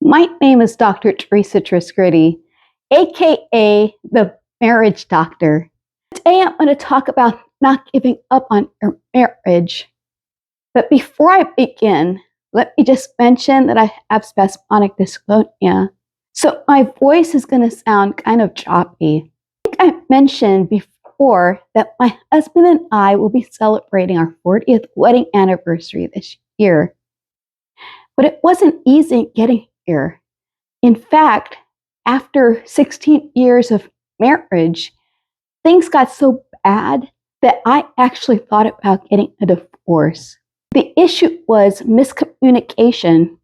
My name is Dr. Teresa Triscritti, aka the Marriage Doctor. Today I'm going to talk about not giving up on your marriage. But before I begin, let me just mention that I have spasmodic dysphonia. So my voice is going to sound kind of choppy. I think I mentioned before that my husband and I will be celebrating our 40th wedding anniversary this year. But it wasn't easy getting here. In fact, after 16 years of marriage, things got so bad that I actually thought about getting a divorce. The issue was miscommunication.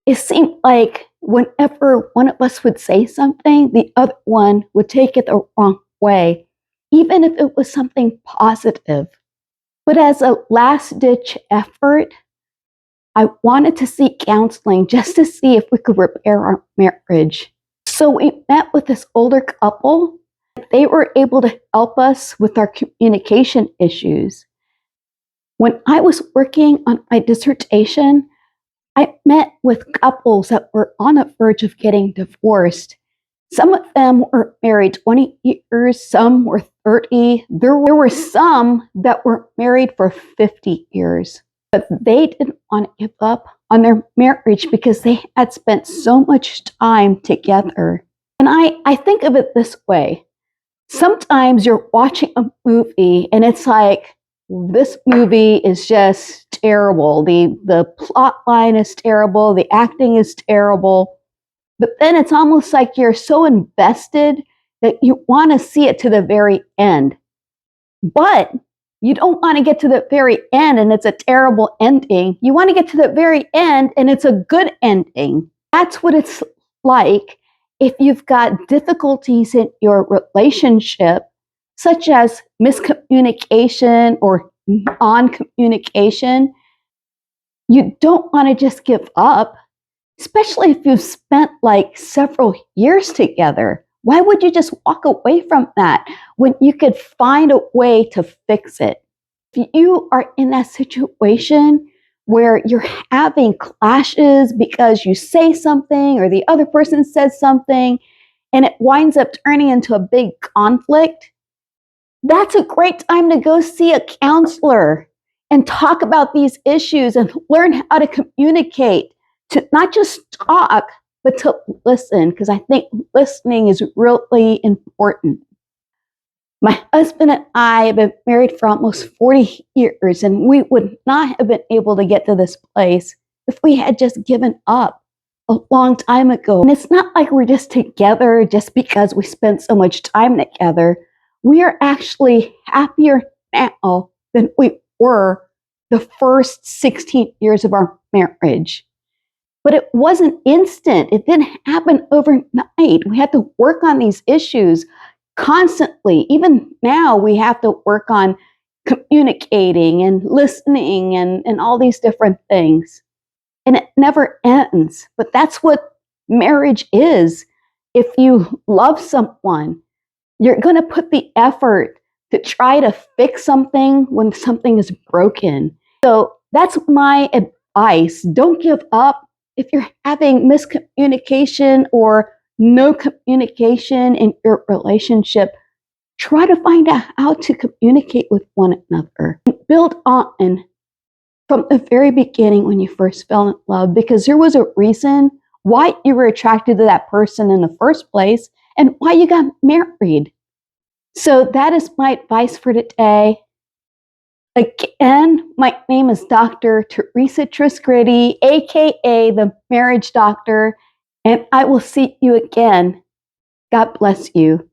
It seemed like whenever one of us would say something, the other one would take it the wrong way, even if it was something positive. But as a last-ditch effort, I wanted to seek counseling just to see if we could repair our marriage. So we met with this older couple. They were able to help us with our communication issues. When I was working on my dissertation, I met with couples that were on the verge of getting divorced. Some of them were married 20 years, some were 30. There were some that were married for 50 years. But they didn't want to give up on their marriage because they had spent so much time together. And I think of it this way. Sometimes you're watching a movie and it's like, this movie is just terrible. The plot line is terrible. The acting is terrible. But then it's almost like you're so invested that you want to see it to the very end. But you don't want to get to the very end and it's a terrible ending. You want to get to the very end and it's a good ending. That's what it's like if you've got difficulties in your relationship, such as miscommunication or non-communication. You don't want to just give up, especially if you've spent like several years together. Why would you just walk away from that when you could find a way to fix it? If you are in that situation where you're having clashes because you say something or the other person says something and it winds up turning into a big conflict, that's a great time to go see a counselor and talk about these issues and learn how to communicate, to not just talk, but to listen, because I think listening is really important. My husband and I have been married for almost 40 years, and we would not have been able to get to this place if we had just given up a long time ago. And it's not like we're just together just because we spent so much time together. We are actually happier now than we were the first 16 years of our marriage. But it wasn't instant. It didn't happen overnight. We had to work on these issues constantly. Even now, we have to work on communicating and listening and all these different things. And it never ends. But that's what marriage is. If you love someone, you're going to put the effort to try to fix something when something is broken. So that's my advice. Don't give up. If you're having miscommunication or no communication in your relationship, try to find out how to communicate with one another. Build on from the very beginning when you first fell in love, because there was a reason why you were attracted to that person in the first place and why you got married. So that is my advice for today. Again, my name is Dr. Teresa Triscritti, aka the Marriage Doctor, and I will see you again. God bless you.